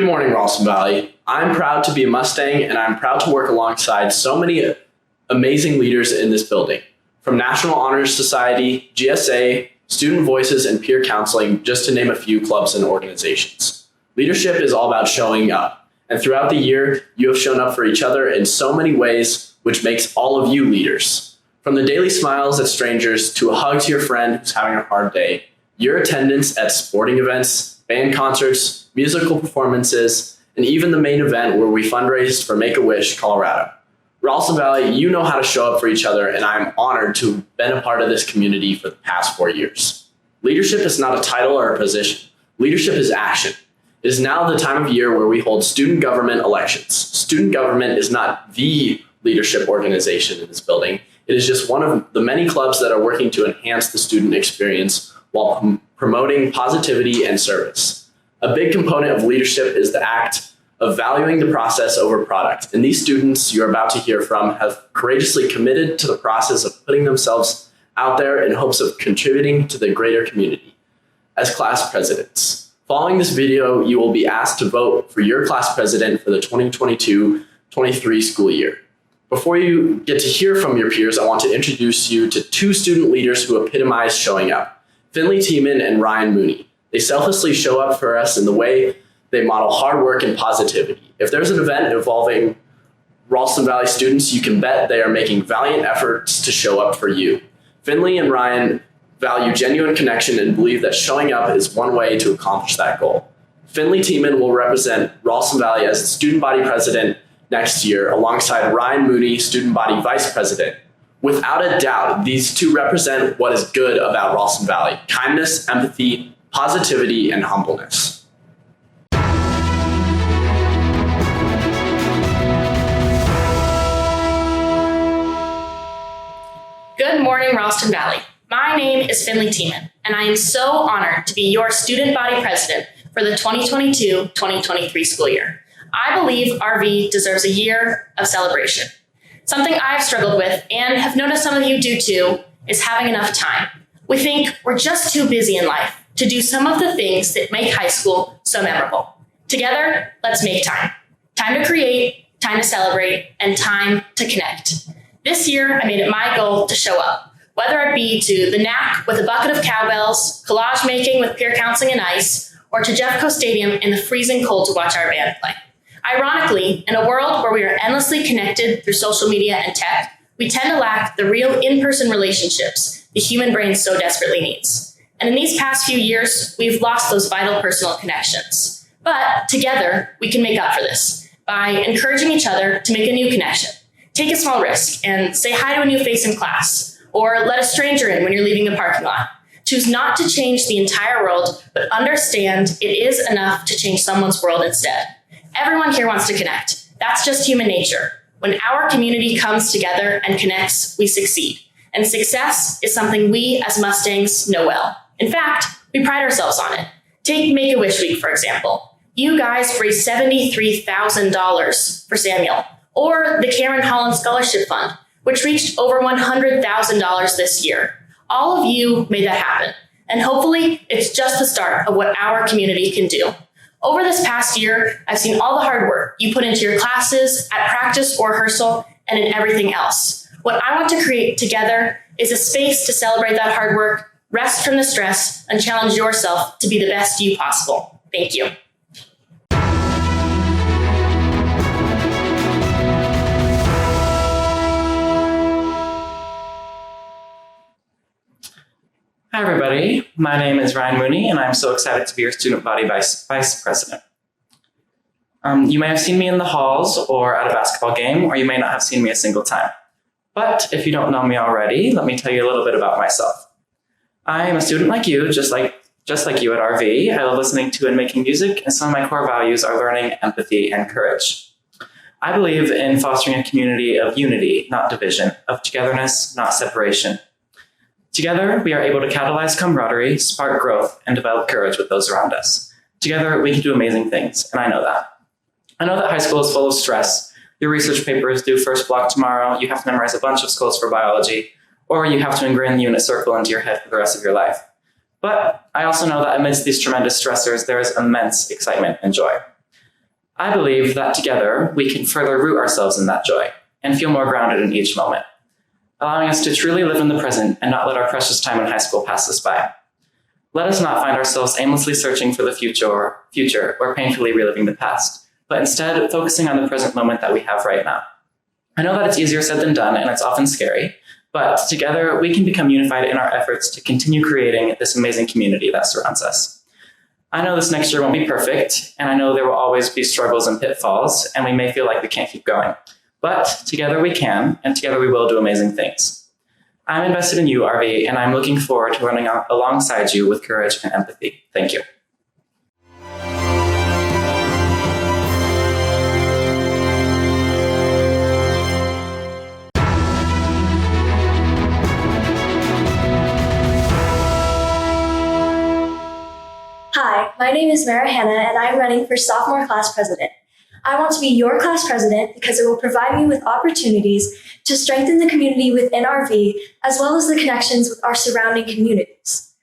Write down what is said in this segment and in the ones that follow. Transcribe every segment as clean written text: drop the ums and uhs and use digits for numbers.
Good morning, Ralston Valley. I'm proud to be a Mustang, and I'm proud to work alongside so many amazing leaders in this building. From National Honor Society, GSA, Student Voices, and Peer Counseling, just to name a few clubs and organizations. Leadership is all about showing up, and throughout the year, you have shown up for each other in so many ways, which makes all of you leaders. From the daily smiles at strangers to a hug to your friend who's having a hard day, your attendance at sporting events, band concerts, musical performances, and even the main event where we fundraised for Make-A-Wish, Colorado. Ralston Valley, you know how to show up for each other, and I'm honored to have been a part of this community for the past 4 years. Leadership is not a title or a position. Leadership is action. It is now the time of year where we hold student government elections. Student government is not the leadership organization in this building. It is just one of the many clubs that are working to enhance the student experience while promoting positivity and service. A big component of leadership is the act of valuing the process over product. And these students you're about to hear from have courageously committed to the process of putting themselves out there in hopes of contributing to the greater community. As class presidents, following this video, you will be asked to vote for your class president for the 2022-23 school year. Before you get to hear from your peers, I want to introduce you to two student leaders who epitomize showing up, Finley Tiemann and Ryan Mooney. They selflessly show up for us in the way they model hard work and positivity. If there's an event involving Ralston Valley students, you can bet they are making valiant efforts to show up for you. Finley and Ryan value genuine connection and believe that showing up is one way to accomplish that goal. Finley Tiemann will represent Ralston Valley as the student body president next year, alongside Ryan Mooney, student body vice president. Without a doubt, these two represent what is good about Ralston Valley: kindness, empathy, positivity, and humbleness. Good morning, Ralston Valley. My name is Finley Tiemann, and I am so honored to be your student body president for the 2022-2023 school year. I believe RV deserves a year of celebration. Something I've struggled with, and have noticed some of you do too, is having enough time. We think we're just too busy in life to do some of the things that make high school so memorable. Together, let's make time. Time to create, time to celebrate, and time to connect. This year, I made it my goal to show up, whether it be to the NAC with a bucket of cowbells, collage making with peer counseling and ice, or to Jeffco Stadium in the freezing cold to watch our band play. Ironically, in a world where we are endlessly connected through social media and tech, we tend to lack the real in-person relationships the human brain so desperately needs. And in these past few years, we've lost those vital personal connections. But together, we can make up for this by encouraging each other to make a new connection. Take a small risk and say hi to a new face in class, or let a stranger in when you're leaving the parking lot. Choose not to change the entire world, but understand it is enough to change someone's world instead. Everyone here wants to connect. That's just human nature. When our community comes together and connects, we succeed. And success is something we as Mustangs know well. In fact, we pride ourselves on it. Take Make-A-Wish Week, for example. You guys raised $73,000 for Samuel, or the Cameron Holland Scholarship Fund, which reached over $100,000 this year. All of you made that happen, and hopefully it's just the start of what our community can do. Over this past year, I've seen all the hard work you put into your classes, at practice or rehearsal, and in everything else. What I want to create together is a space to celebrate that hard work, rest from the stress, and challenge yourself to be the best you possible. Thank you. Hi everybody, my name is Ryan Mooney and I'm so excited to be your student body vice president. You may have seen me in the halls or at a basketball game, or you may not have seen me a single time. But if you don't know me already, let me tell you a little bit about myself. I am a student like you, just like you at RV. I love listening to and making music, and some of my core values are learning, empathy, and courage. I believe in fostering a community of unity, not division, of togetherness, not separation. Together, we are able to catalyze camaraderie, spark growth, and develop courage with those around us. Together, we can do amazing things, and I know that. I know that high school is full of stress. Your research paper is due first block tomorrow, you have to memorize a bunch of skills for biology, or you have to ingrain the unit circle into your head for the rest of your life. But I also know that amidst these tremendous stressors, there is immense excitement and joy. I believe that together we can further root ourselves in that joy and feel more grounded in each moment, allowing us to truly live in the present and not let our precious time in high school pass us by. Let us not find ourselves aimlessly searching for the future or painfully reliving the past, but instead focusing on the present moment that we have right now. I know that it's easier said than done, and it's often scary, but together we can become unified in our efforts to continue creating this amazing community that surrounds us. I know this next year won't be perfect, and I know there will always be struggles and pitfalls, and we may feel like we can't keep going. But together we can, and together we will do amazing things. I'm invested in you, RV, and I'm looking forward to running alongside you with courage and empathy. Thank you. Hi, my name is Mara Hannah, and I'm running for Sophomore class president. I want to be your class president because it will provide me with opportunities to strengthen the community within RV, as well as the connections with our surrounding communities.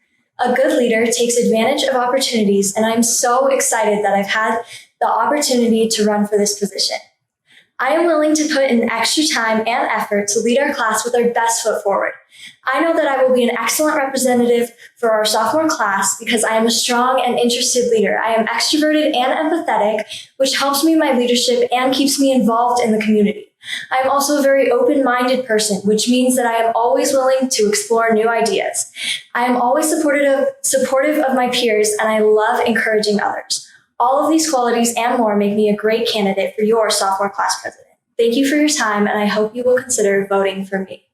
A good leader takes advantage of opportunities, and I'm so excited that I've had the opportunity to run for this position. I am willing to put in extra time and effort to lead our class with our best foot forward. I know that I will be an excellent representative for our sophomore class because I am a strong and interested leader. I am extroverted and empathetic, which helps me in my leadership and keeps me involved in the community. I am also a very open-minded person, which means that I am always willing to explore new ideas. I am always supportive of my peers, and I love encouraging others. All of these qualities and more make me a great candidate for your sophomore class president. Thank you for your time, and I hope you will consider voting for me.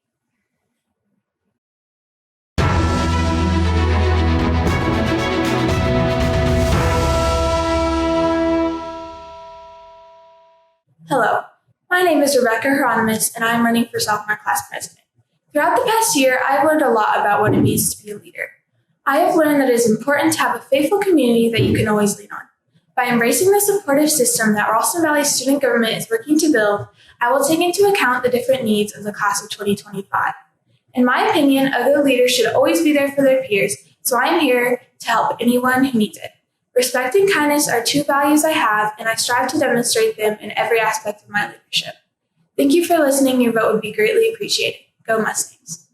Hello, my name is Rebecca Hieronymus, and I am running for sophomore class president. Throughout the past year, I've learned a lot about what it means to be a leader. I have learned that it is important to have a faithful community that you can always lean on. By embracing the supportive system that Ralston Valley student government is working to build, I will take into account the different needs of the class of 2025. In my opinion, a good leader should always be there for their peers, so I am here to help anyone who needs it. Respect and kindness are two values I have, and I strive to demonstrate them in every aspect of my leadership. Thank you for listening. Your vote would be greatly appreciated. Go Mustangs.